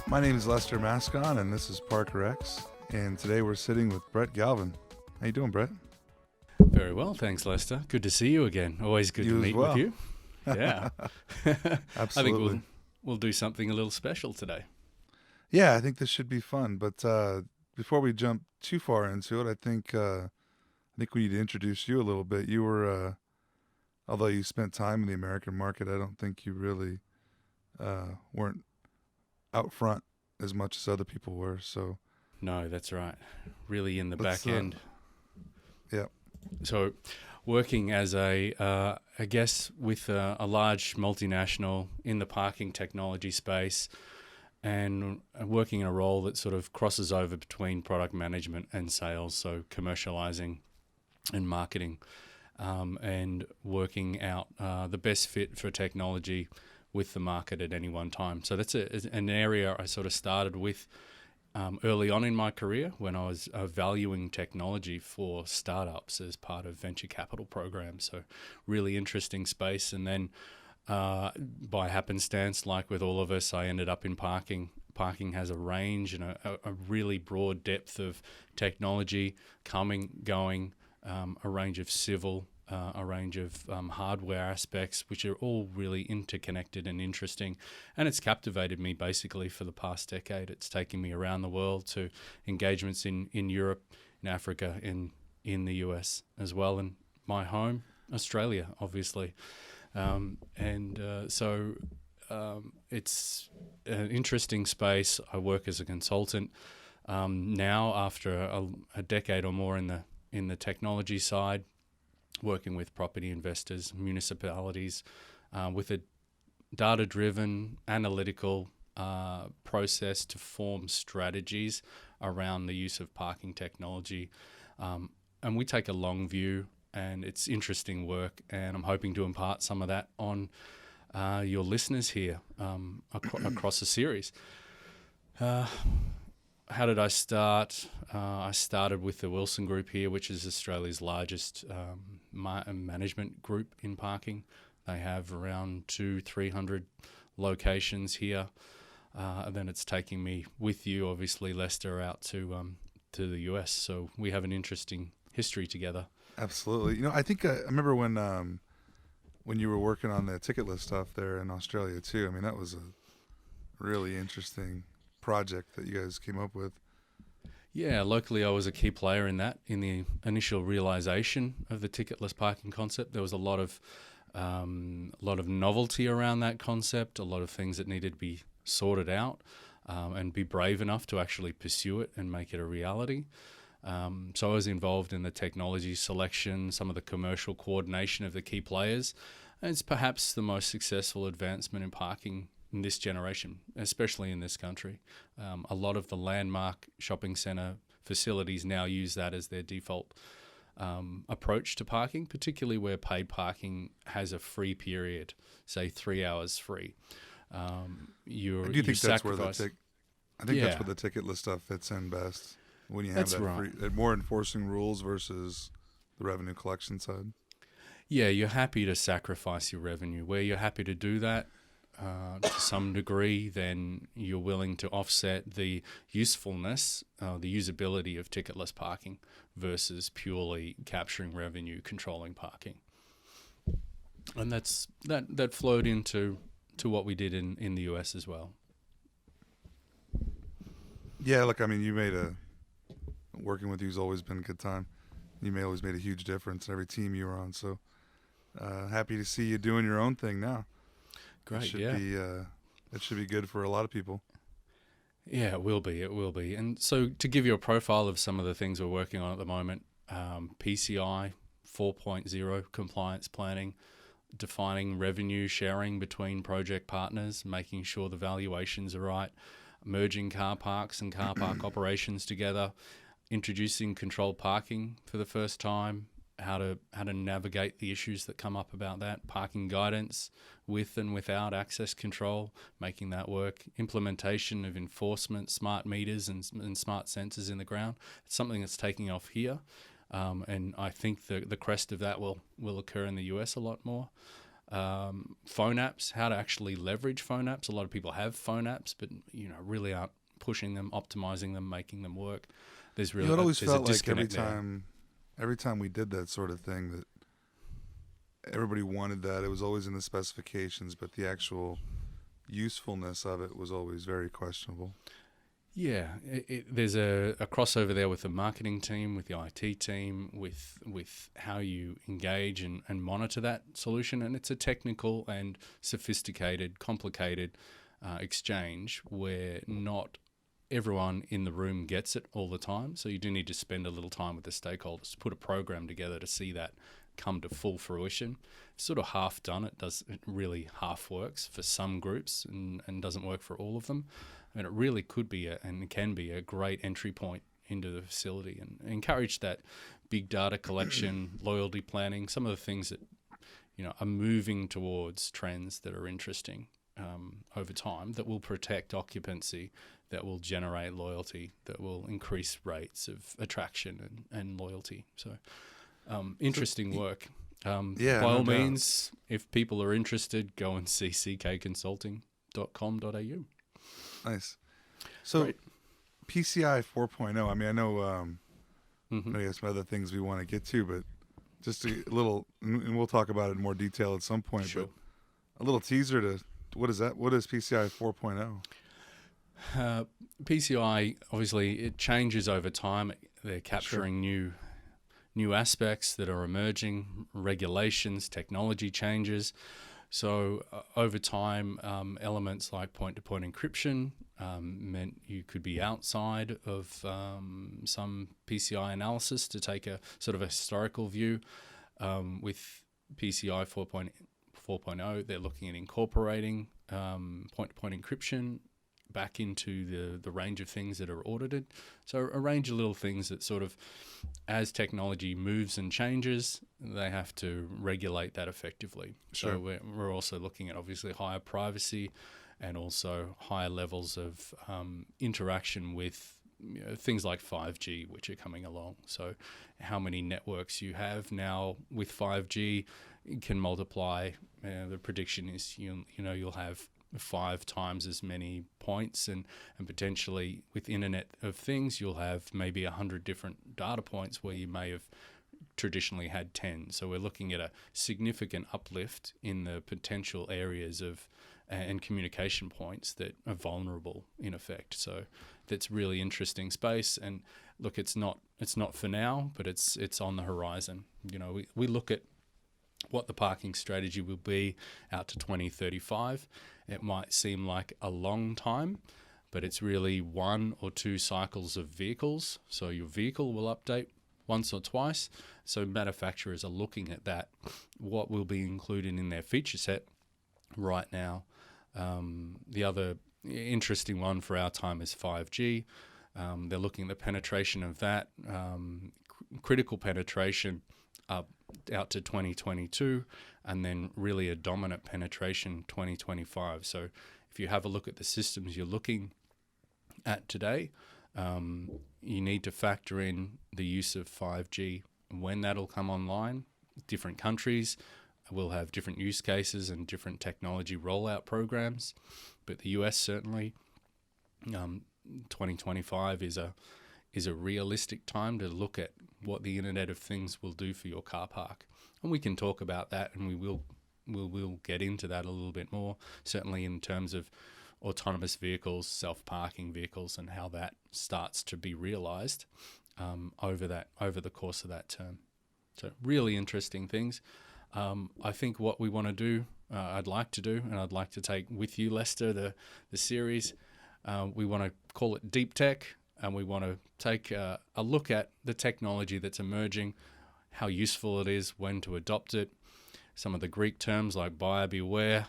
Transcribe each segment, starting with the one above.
My name is Lester Mascon, and this is Parker X. And today we're sitting with Brett Galvin. How you doing, Brett? Very well, thanks, Lester. Good to see you again. Always good to You as meet well. with you. Yeah. I Absolutely. think we'll do something a little special today. Yeah, I think this should be fun. But before we jump too far into it, I think we need to introduce you a little bit. You were, although you spent time in the American market, I don't think you really weren't out front as much as other people were. So No, that's right. Really in the let's, back end. yeah. So working as I guess with a large multinational in the parking technology space and working in a role that sort of crosses over between product management and sales, so commercializing and marketing, and working out the best fit for technology with the market at any one time. So that's an area I sort of started with early on in my career when I was valuing technology for startups as part of venture capital programs. So really interesting space. And then by happenstance, like with all of us, I ended up in parking. Parking has a range and a really broad depth of technology coming, going, a range of civil, a range of hardware aspects, which are all really interconnected and interesting. And it's captivated me basically for the past decade. It's taken me around the world to engagements in Europe, in Africa, in the US as well, and my home, Australia, obviously. So it's an interesting space. I work as a consultant now after a decade or more in the technology side, working with property investors, municipalities, with a data-driven, analytical process to form strategies around the use of parking technology. And we take a long view, and it's interesting work, and I'm hoping to impart some of that on your listeners here across the series. How did I start? I started with the Wilson Group here, which is Australia's largest management group in parking. They have around 200-300 locations here. And then it's taking me with you, obviously, Lester, out to the US. So we have an interesting history together. Absolutely. You know, I think I remember when you were working on the ticket list stuff there in Australia too. I mean, that was a really interesting project that you guys came up with. Yeah, locally I was a key player in that. In the initial realization of the ticketless parking concept, there was a lot of novelty around that concept, a lot of things that needed to be sorted out, and be brave enough to actually pursue it and make it a reality. So I was involved in the technology selection, some of the commercial coordination of the key players, and it's perhaps the most successful advancement in parking in this generation, especially in this country. A lot of the landmark shopping centre facilities now use that as their default approach to parking, particularly where paid parking has a free period, say 3 hours free. I do think that's where that's where the ticket list stuff fits in best, when you have that more enforcing rules versus the revenue collection side. Yeah, you're happy to sacrifice your revenue. Where you're happy to do that, to some degree, then you're willing to offset the usefulness, the usability of ticketless parking versus purely capturing revenue, controlling parking. And that flowed into what we did in the US as well. Yeah, look, I mean, working with you's always been a good time. You always made a huge difference in every team you were on. So happy to see you doing your own thing now. Great, It should be good for a lot of people. Yeah, it will be. And so to give you a profile of some of the things we're working on at the moment, PCI 4.0 compliance planning, defining revenue sharing between project partners, making sure the valuations are right, merging car parks and car park operations together, introducing controlled parking for the first time, how to navigate the issues that come up about that, parking guidance with and without access control, making that work, implementation of enforcement, smart meters and smart sensors in the ground. It's something that's taking off here, and I think the crest of that will occur in the US a lot more. phone apps, how to actually leverage phone apps. A lot of people have phone apps, but really aren't pushing them, optimizing them, making them work. There's really It always there's a felt like disconnect there. every time we did that sort of thing, that everybody wanted that. It was always in the specifications, but the actual usefulness of it was always very questionable. Yeah, there's a crossover there with the marketing team, with the IT team, with how you engage and monitor that solution. And it's a technical and sophisticated, complicated exchange where not everyone in the room gets it all the time. So you do need to spend a little time with the stakeholders to put a program together to see that come to full fruition. It's sort of half done. It really half works for some groups and doesn't work for all of them. And it really could be and can be a great entry point into the facility, and encourage that big data collection, loyalty planning, some of the things that are moving towards trends that are interesting over time, that will protect occupancy, that will generate loyalty, that will increase rates of attraction and loyalty. So interesting work. Yeah, By no all doubt. means, if people are interested, go and see ckconsulting.com.au. Nice. So Great. PCI 4.0. I mean, I know. Mm-hmm. I guess some other things we want to get to, but just a little, and we'll talk about it in more detail at some point. Sure. But a little teaser to what is that? What is PCI 4.0? PCI, obviously, it changes over time. They're capturing new aspects that are emerging, regulations, technology changes. So over time, elements like point-to-point encryption meant you could be outside of some PCI analysis to take a sort of a historical view. With PCI 4.0, they're looking at incorporating point-to-point encryption back into the range of things that are audited. So a range of little things that sort of, as technology moves and changes, they have to regulate that effectively. Sure. So we're also looking at obviously higher privacy and also higher levels of interaction with things like 5G, which are coming along. So how many networks you have now with 5G can multiply. The prediction is you'll have 5 times as many points, and potentially with Internet of Things you'll have maybe 100 different data points where you may have traditionally had 10. So we're looking at a significant uplift in the potential areas of and communication points that are vulnerable in effect. So that's really interesting space. And look, it's not for now, but it's on the horizon. We look at what the parking strategy will be out to 2035. It might seem like a long time, but it's really 1 or 2 cycles of vehicles. So your vehicle will update once or twice. So manufacturers are looking at that, what will be included in their feature set right now. The other interesting one for our time is 5G. They're looking at the penetration of that, critical penetration out to 2022, and then really a dominant penetration 2025. So if you have a look at the systems you're looking at today, you need to factor in the use of 5G, when that'll come online. Different countries will have different use cases and different technology rollout programs, but the US certainly, 2025 is a realistic time to look at what the Internet of Things will do for your car park. And we can talk about that, and we'll get into that a little bit more, certainly in terms of autonomous vehicles, self-parking vehicles, and how that starts to be realized over the course of that term. So really interesting things. I think what we want to do, I'd like to do, and I'd like to take with you, Lester, the series. We want to call it Deep Tech, and we want to take a look at the technology that's emerging, how useful it is, when to adopt it, some of the Greek terms like buyer beware,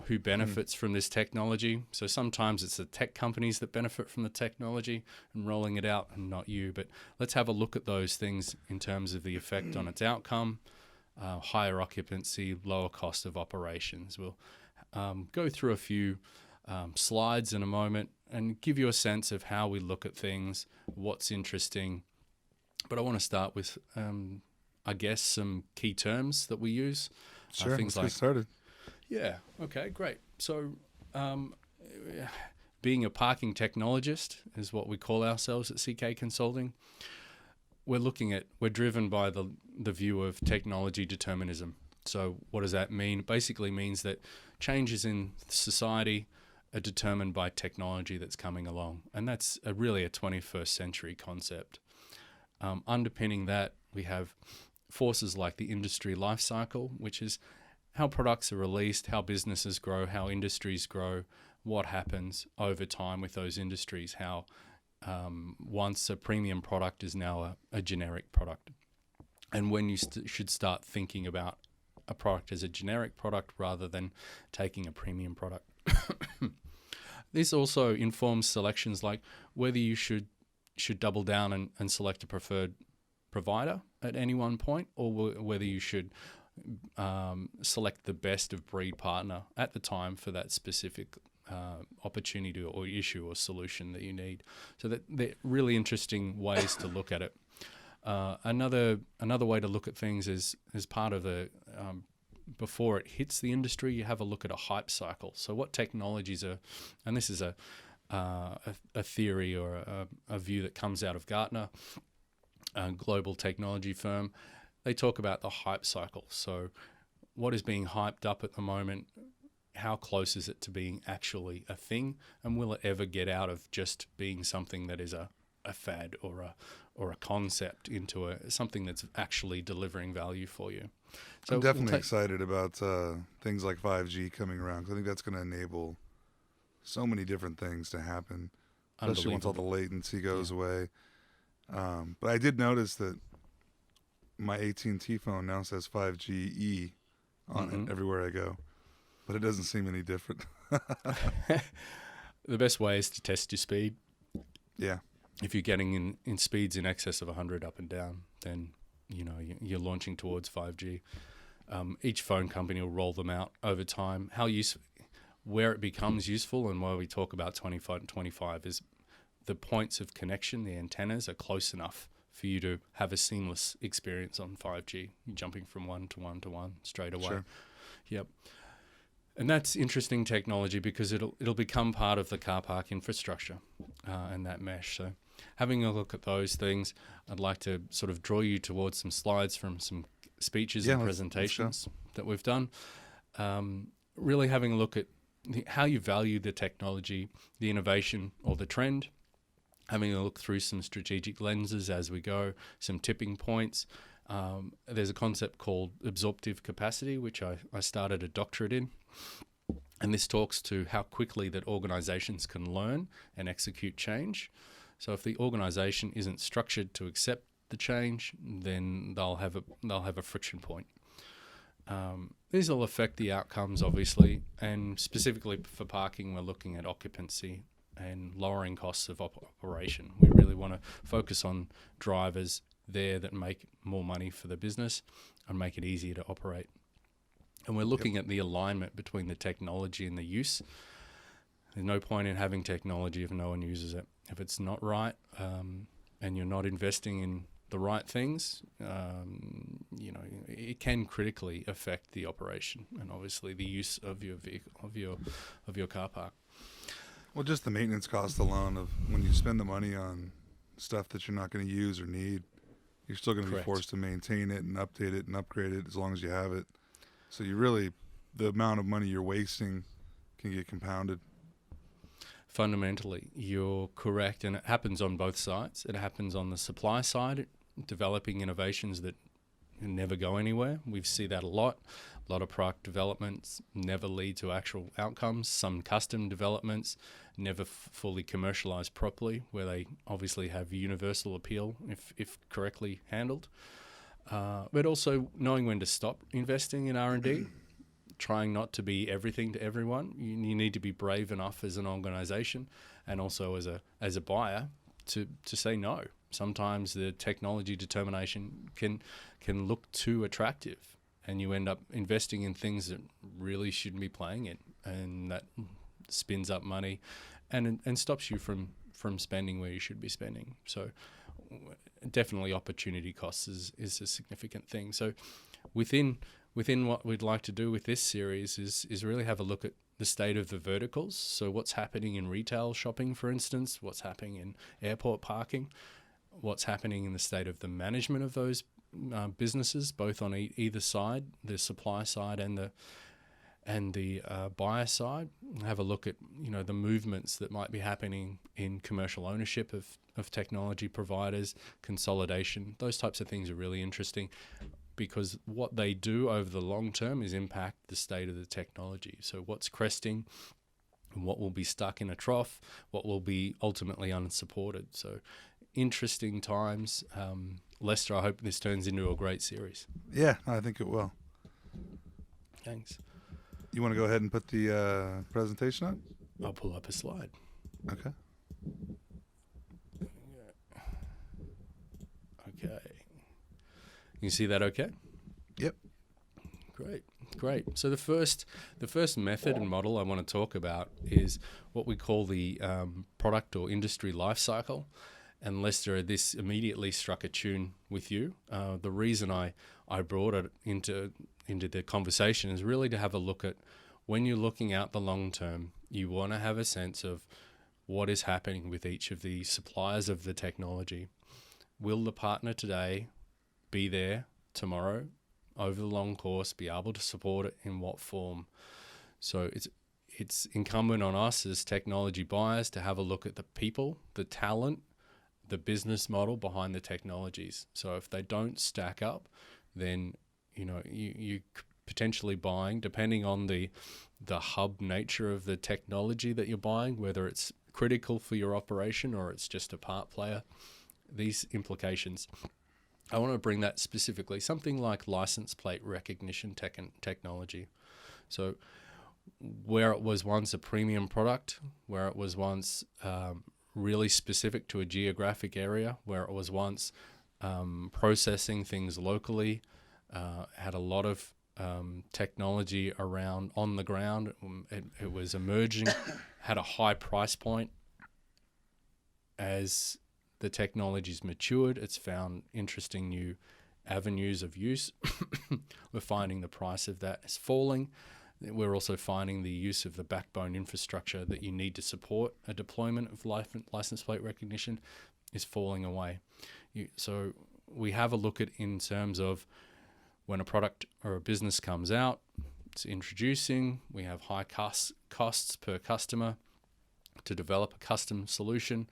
who benefits from this technology. So sometimes it's the tech companies that benefit from the technology and rolling it out, and not you. But let's have a look at those things in terms of the effect on its outcome, higher occupancy, lower cost of operations. We'll go through a few slides in a moment and give you a sense of how we look at things, what's interesting. But I want to start with, I guess, some key terms that we use. Sure, Things let's get like, started. yeah, okay, great. So, um, being a parking technologist is what we call ourselves at CK Consulting. We're driven by the view of technology determinism. So what does that mean? It basically means that changes in society are determined by technology that's coming along, and that's really a 21st century concept. Underpinning that, we have forces like the industry life cycle, which is how products are released, how businesses grow, how industries grow, what happens over time with those industries, how once a premium product is now a generic product, and when you should start thinking about a product as a generic product rather than taking a premium product. This also informs selections like whether you should double down and select a preferred provider at any one point, or whether you should select the best of breed partner at the time for that specific opportunity or issue or solution that you need. So that they're really interesting ways to look at it. Another way to look at things is as part of the before it hits the industry, you have a look at a hype cycle. So what technologies are, and this is a theory or a view that comes out of Gartner, a global technology firm. They talk about the hype cycle. So what is being hyped up at the moment? How close is it to being actually a thing? And will it ever get out of just being something that is a fad or a concept into something that's actually delivering value for you? So I'm definitely excited about things like 5G coming around, 'cause I think that's going to enable so many different things to happen, especially once all the latency goes away. But I did notice that my AT&T phone now says 5GE on it everywhere I go, but it doesn't seem any different. The best way is to test your speed. Yeah. If you're getting in speeds in excess of 100 up and down, then you're launching towards 5G. Each phone company will roll them out over time. Where it becomes useful and where we talk about 25 is the points of connection, the antennas are close enough for you to have a seamless experience on 5G. You're jumping from one to one to one straight away. Sure. Yep. And that's interesting technology because it'll become part of the car park infrastructure and that mesh. So having a look at those things, I'd like to sort of draw you towards some slides from some speeches and presentations that we've done. Really having a look at how you value the technology, the innovation or the trend, having a look through some strategic lenses as we go, some tipping points. There's a concept called absorptive capacity, which I started a doctorate in. And this talks to how quickly that organizations can learn and execute change. So if the organization isn't structured to accept the change, then they'll have a friction point. These will affect the outcomes, obviously, and specifically for parking, we're looking at occupancy and lowering costs of operation. We really want to focus on drivers there that make more money for the business and make it easier to operate. And we're looking at the alignment between the technology and the use. There's no point in having technology if no one uses it. If it's not right and you're not investing in the right things, it can critically affect the operation and obviously the use of your vehicle, of your car park. Well, just the maintenance cost alone of when you spend the money on stuff that you're not going to use or need, you're still going to be forced to maintain it and update it and upgrade it as long as you have it. So the amount of money you're wasting can get compounded. Fundamentally, you're correct, and it happens on both sides. It happens on the supply side, developing innovations that never go anywhere. We see that a lot. A lot of product developments never lead to actual outcomes. Some custom developments never fully commercialized properly, where they obviously have universal appeal if correctly handled. But also knowing when to stop investing in R&D, trying not to be everything to everyone. You need to be brave enough as an organization and also as a buyer to say no. Sometimes the technology determination can look too attractive and you end up investing in things that really shouldn't be playing in, and that spins up money and stops you from spending where you should be spending. So definitely opportunity costs is a significant thing. So within within what we'd like to do with this series is really have a look at the state of the verticals. So what's happening in retail shopping, for instance, what's happening in airport parking, what's happening in the state of the management of those businesses, both on either side, the supply side and the buyer side. Have a look at the movements that might be happening in commercial ownership of technology providers, consolidation. Those types of things are really interesting, because what they do over the long term is impact the state of the technology. So what's cresting, what will be stuck in a trough, what will be ultimately unsupported. So interesting times. Lester, I hope this turns into a great series. Yeah, I think it will. Thanks. You want to go ahead and put the presentation up? I'll pull up a slide. Okay. Okay. You see that okay? Yep. Great. So the first method and model I want to talk about is what we call the product or industry life cycle. And Lester, this immediately struck a tune with you. The reason I brought it into the conversation is really to have a look at, when you're looking out the long term, you want to have a sense of what is happening with each of the suppliers of the technology. Will the partner today be there tomorrow over the long course, be able to support it in what form? So it's incumbent on us as technology buyers to have a look at the people, the talent, the business model behind the technologies. So if they don't stack up, then you potentially buying, depending on the hub nature of the technology that you're buying, whether it's critical for your operation or it's just a part player, these implications. I want to bring that specifically, something like license plate recognition technology. So where it was once a premium product, where it was once really specific to a geographic area, where it was once processing things locally, had a lot of technology around on the ground. It was emerging, had a high price point. As the technology's matured, it's found interesting new avenues of use. We're finding the price of that is falling. We're also finding the use of the backbone infrastructure that you need to support a deployment of license plate recognition is falling away. So we have a look at, in terms of when a product or a business comes out, it's introducing, we have high costs per customer to develop a custom solution.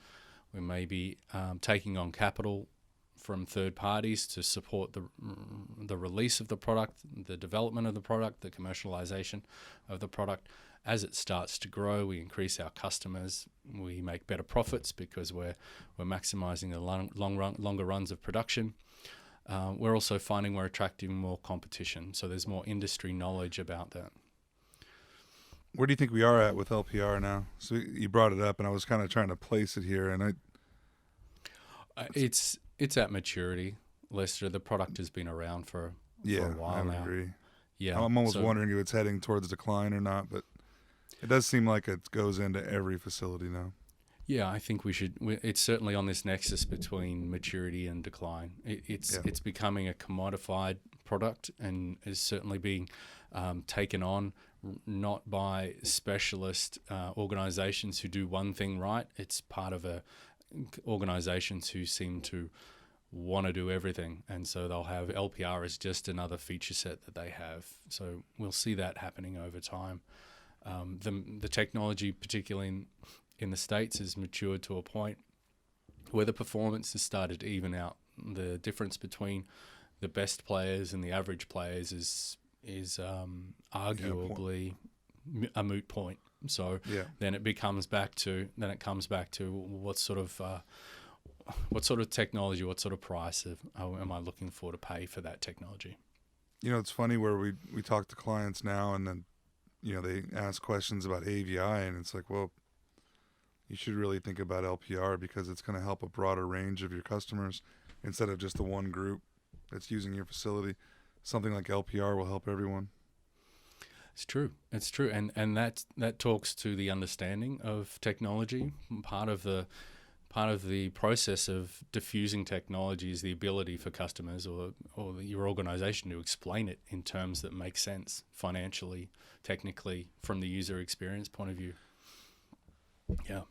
We may be taking on capital from third parties to support the release of the product, the development of the product, the commercialization of the product. As it starts to grow, we increase our customers. We make better profits because we're maximizing the longer runs of production. We're also finding we're attracting more competition, so there's more industry knowledge about that. Where do you think we are at with LPR now? So you brought it up, and I was kind of trying to place it here, and it's at maturity, Lester. The product has been around for a while now. I agree. Yeah, I'm almost wondering if it's heading towards decline or not, but it does seem like it goes into every facility now. Yeah, I think we should. It's certainly on this nexus between maturity and decline. It's becoming a commodified product and is certainly being taken on not by specialist organizations who do one thing right. It's part of organizations who seem to want to do everything, and so they'll have LPR as just another feature set that they have. So we'll see that happening over time. The technology, particularly in the States, has matured to a point where the performance has started to even out. The difference between the best players and the average players is arguably a moot point. So then it comes back to what sort of technology, what sort of price am I looking for to pay for that technology? It's funny where we talk to clients now, and then they ask questions about AVI, and it's like, well, you should really think about LPR because it's going to help a broader range of your customers instead of just the one group that's using your facility. Something like LPR will help everyone. It's true, and that talks to the understanding of technology. Part of the part of the process of diffusing technology is the ability for customers or your organization to explain it in terms that make sense financially, technically, from the user experience point of view. Yeah.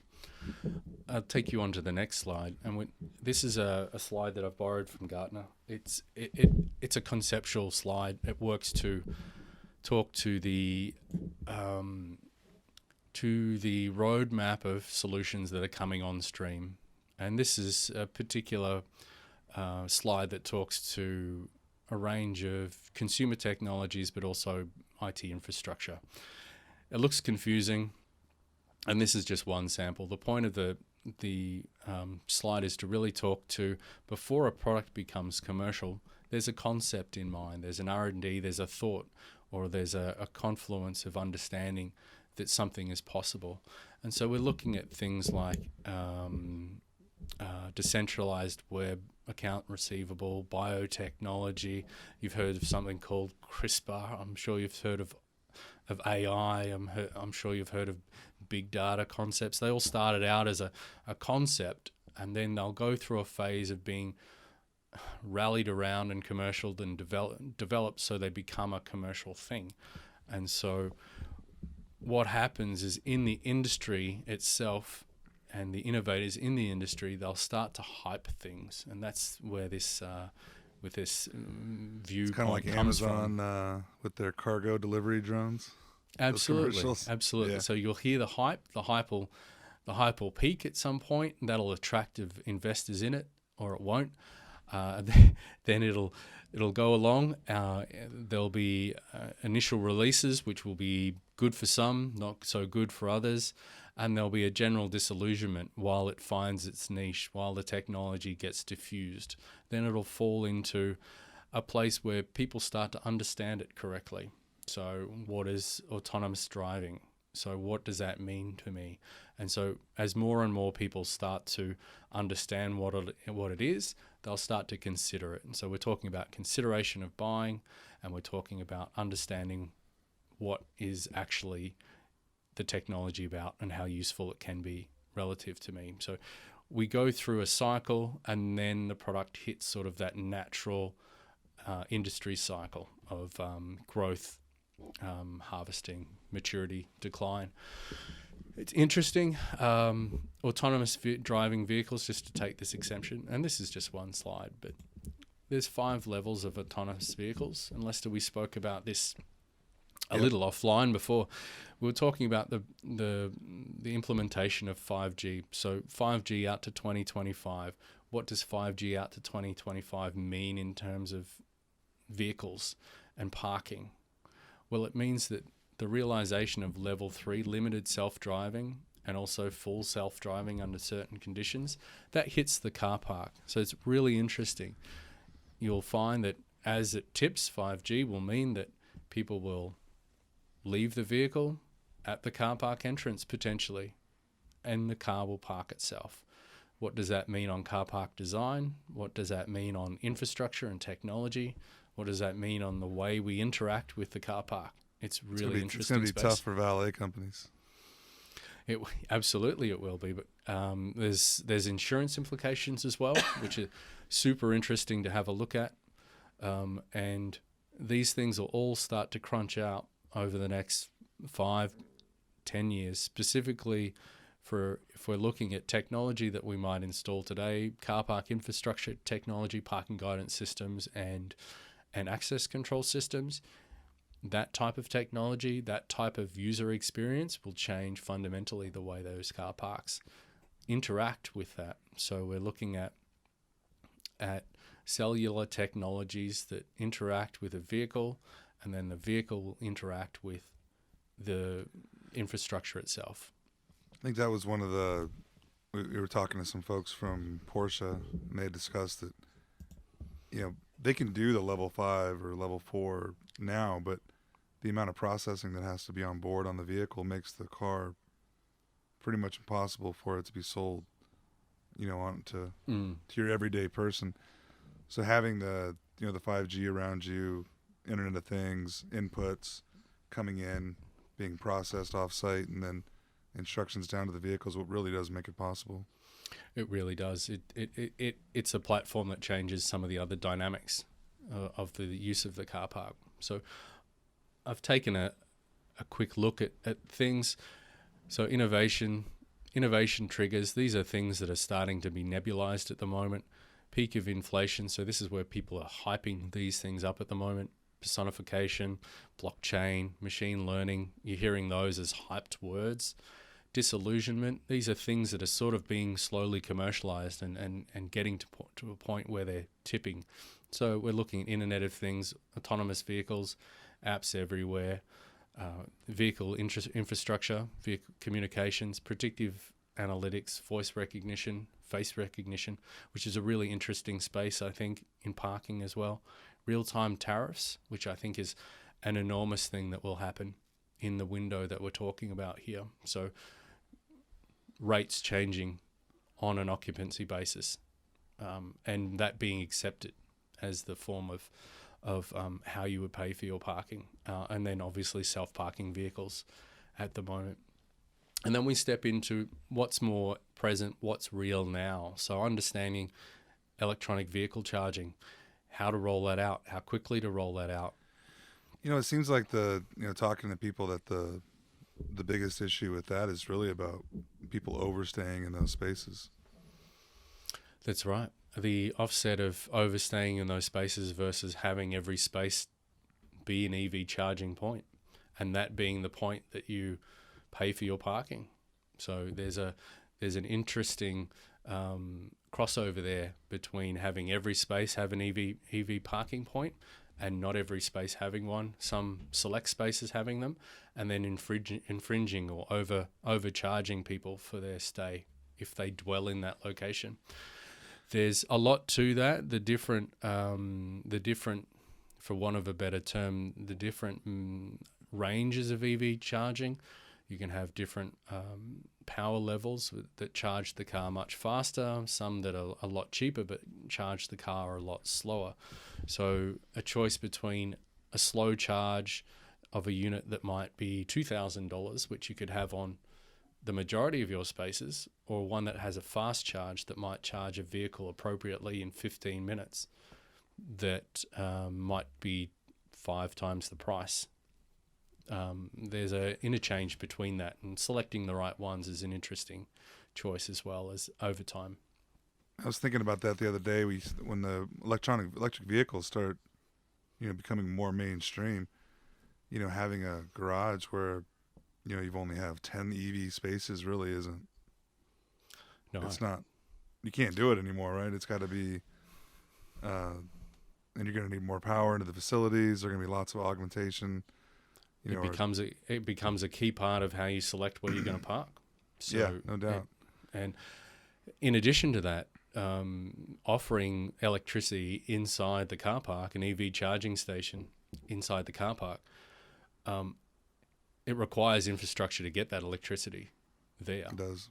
I'll take you on to the next slide. And this is a slide that I've borrowed from Gartner. It's a conceptual slide. It works to talk to the roadmap of solutions that are coming on stream. And this is a particular slide that talks to a range of consumer technologies, but also IT infrastructure. It looks confusing, and this is just one sample. The point of the slide is to really talk to, before a product becomes commercial, there's a concept in mind, there's an R&D, there's a thought, or there's a confluence of understanding that something is possible. And so we're looking at things like decentralized web account receivable, biotechnology. You've heard of something called CRISPR. I'm sure you've heard of AI. I'm sure you've heard of big data concepts. They all started out as a concept, and then they'll go through a phase of being rallied around and commercialized and developed so they become a commercial thing. And so what happens is, in the industry itself and the innovators in the industry, they'll start to hype things, and that's where this with this viewpoint kind of like comes Amazon from. with their cargo delivery drones. Absolutely. Yeah. So you'll hear the hype. The hype will peak at some point, and that'll attract investors in it, or it won't. Then it'll go along. There'll be initial releases, which will be good for some, not so good for others, and there'll be a general disillusionment while it finds its niche, while the technology gets diffused. Then it'll fall into a place where people start to understand it correctly. So what is autonomous driving? So what does that mean to me? And so as more and more people start to understand what it is, they'll start to consider it. And so we're talking about consideration of buying, and we're talking about understanding what is actually the technology about and how useful it can be relative to me. So we go through a cycle, and then the product hits sort of that natural industry cycle of growth, harvesting, maturity, decline. It's interesting. Autonomous driving vehicles, just to take this exemption, and this is just one slide, but there's 5 levels of autonomous vehicles. And Lester, we spoke about this a little offline before. We were talking about the implementation of 5G. So 5G out to 2025. What does 5G out to 2025 mean in terms of vehicles and parking? Well, it means that the realization of level 3, limited self-driving, and also full self-driving under certain conditions, that hits the car park. So it's really interesting. You'll find that as it tips, 5G will mean that people will leave the vehicle at the car park entrance potentially, and the car will park itself. What does that mean on car park design? What does that mean on infrastructure and technology? What does that mean on the way we interact with the car park? It's really interesting. It's going to be tough for valet companies. Absolutely it will be, but there's insurance implications as well, which are super interesting to have a look at. And these things will all start to crunch out over the next 5-10 years, specifically if we're looking at technology that we might install today, car park infrastructure technology, parking guidance systems, and access control systems. That type of technology, that type of user experience will change fundamentally the way those car parks interact with that. So we're looking at cellular technologies that interact with a vehicle, and then the vehicle will interact with the infrastructure itself. I think that was one of we were talking to some folks from Porsche, and they discussed that, they can do the level 5 or level 4 now, but the amount of processing that has to be on board on the vehicle makes the car pretty much impossible for it to be sold, on to your everyday person. So having the 5G around you, Internet of Things, inputs coming in, being processed off site, and then instructions down to the vehicles, what really does make it possible. It really does. It's a platform that changes some of the other dynamics of the use of the car park. So I've taken a quick look at things. So innovation triggers, these are things that are starting to be nebulized at the moment. Peak of inflation, so this is where people are hyping these things up at the moment. Personification, blockchain, machine learning, you're hearing those as hyped words. Disillusionment, these are things that are sort of being slowly commercialized and getting to a point where they're tipping. So we're looking at Internet of Things, autonomous vehicles, apps everywhere, vehicle infrastructure, vehicle communications, predictive analytics, voice recognition, face recognition, which is a really interesting space, I think, in parking as well. Real-time tariffs, which I think is an enormous thing that will happen in the window that we're talking about here. So rates changing on an occupancy basis, and that being accepted as the form of how you would pay for your parking, and then obviously self-parking vehicles at the moment. And then we step into what's more present, what's real now. So understanding electronic vehicle charging, how to roll that out, how quickly to roll that out. It seems like talking to people that the biggest issue with that is really about people overstaying in those spaces. That's right. The offset of overstaying in those spaces versus having every space be an EV charging point, and that being the point that you pay for your parking. So there's an interesting crossover there between having every space have an EV parking point and not every space having one, some select spaces having them, and then infringing or overcharging people for their stay if they dwell in that location. There's a lot to that. The different, for want of a better term, the different ranges of EV charging. You can have different power levels that charge the car much faster, some that are a lot cheaper but charge the car a lot slower. So a choice between a slow charge of a unit that might be $2,000, which you could have on the majority of your spaces, or one that has a fast charge that might charge a vehicle appropriately in 15 minutes that might be 5 times the price. There's an interchange between that, and selecting the right ones is an interesting choice as well as over time. I was thinking about that the other day. When the electric vehicles start, becoming more mainstream, having a garage where, you've only have 10 EV spaces really isn't. No, it's not. You can't do it anymore, right? It's got to be, and you're going to need more power into the facilities. There's going to be lots of augmentation. It becomes a key part of how you select where you're going to park. So, yeah, no doubt. And in addition to that, offering electricity inside the car park, an EV charging station inside the car park, it requires infrastructure to get that electricity there. It does.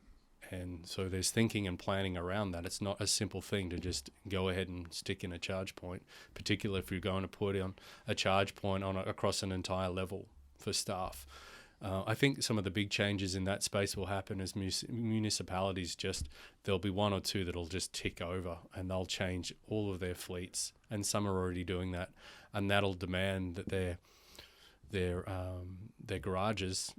And so there's thinking and planning around that. It's not a simple thing to just go ahead and stick in a charge point, particularly if you're going to put on a charge point across an entire level for staff. I think some of the big changes in that space will happen as municipalities there'll be one or two that'll just tick over and they'll change all of their fleets, and some are already doing that, and that'll demand that their garages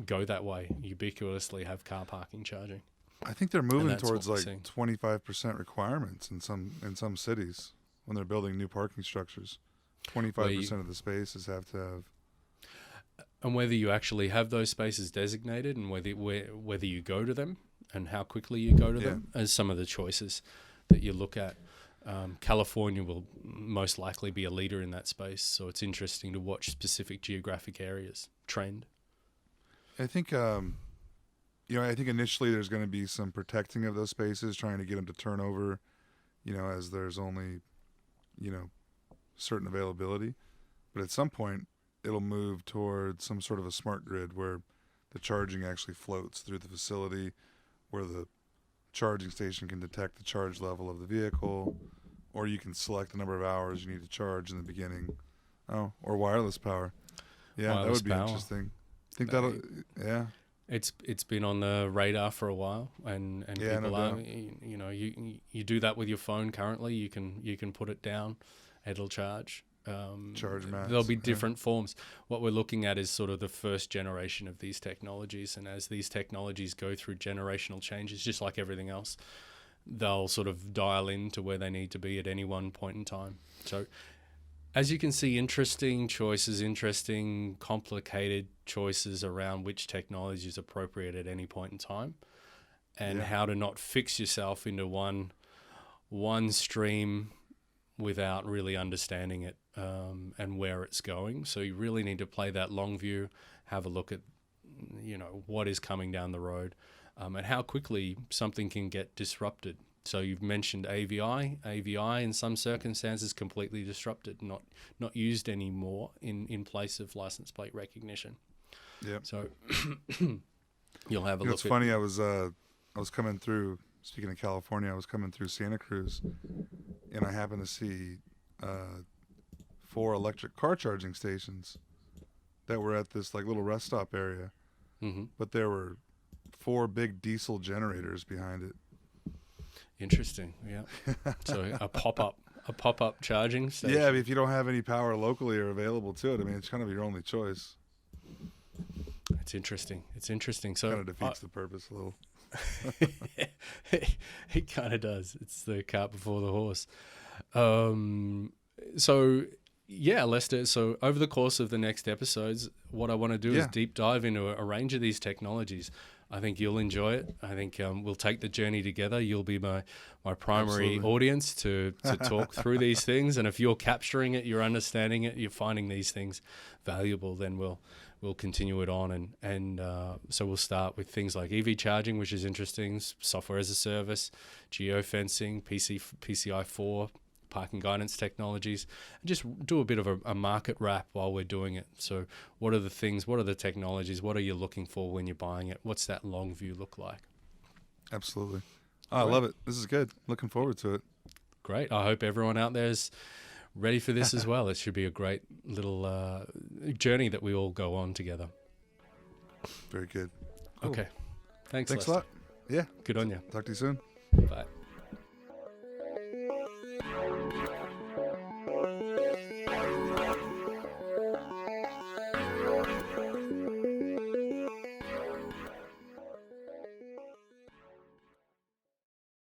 go that way, ubiquitously have car parking charging. I think they're moving towards like 25% requirements in some cities when they're building new parking structures. 25% of the spaces have to have. And whether you actually have those spaces designated and whether you go to them and how quickly you go to them as some of the choices that you look at. California will most likely be a leader in that space, so it's interesting to watch specific geographic areas trend. I think, I think initially there's going to be some protecting of those spaces, trying to get them to turn over, as there's only, certain availability. But at some point, it'll move towards some sort of a smart grid where the charging actually floats through the facility, where the charging station can detect the charge level of the vehicle, or you can select the number of hours you need to charge in the beginning. Oh, or wireless power. Yeah, wireless that would be power. Interesting. I think It's been on the radar for a while, and Yeah, no people are, doubt. you do that with your phone currently. You can put it down, it'll charge. Charge There'll mats. be Yeah. different forms. What we're looking at is sort of the first generation of these technologies, and as these technologies go through generational changes, just like everything else, they'll sort of dial in to where they need to be at any one point in time. So as you can see, interesting choices, interesting, complicated choices around which technology is appropriate at any point in time, and Yeah. how to not fix yourself into one stream without really understanding it, and where it's going. So you really need to play that long view, have a look at what is coming down the road, and how quickly something can get disrupted. So you've mentioned AVI. AVI in some circumstances completely disrupted, not used anymore in place of license plate recognition. Yeah. So you'll have a You know, look it's at. funny. I was coming through. Speaking of California, I was coming through Santa Cruz, and I happened to see 4 electric car charging stations that were at this like little rest stop area, Mhm. but there were 4 big diesel generators behind it. Interesting. Yeah. So a pop up charging station. Yeah, I mean, if you don't have any power locally or available to it, I mean, it's kind of your only choice. It's interesting. It's interesting. Kind So of defeats the purpose a little. it kind of does. It's the cart before the horse. So yeah, Lester. So over the course of the next episodes, what I want to do is Yeah. deep dive into a range of these technologies. I think you'll enjoy it. I think we'll take the journey together. You'll be my primary Absolutely. audience to talk through these things. And if you're capturing it, you're understanding it, you're finding these things valuable, then we'll continue it on. And so we'll start with things like EV charging, which is interesting, software as a service, geofencing, PCI 4, parking guidance technologies, and just do a bit of a market wrap while we're doing it. So what are the things, what are the technologies, what are you looking for when you're buying it? What's that long view look like? Absolutely. Oh, I Great. love it. This is good. Looking forward to it. Great. I hope everyone out there is ready for this as well. It should be a great little journey that we all go on together. Very good. Cool. Okay. Thanks, Thanks a Lester. lot. Yeah. Good on you. Talk to you soon. Bye.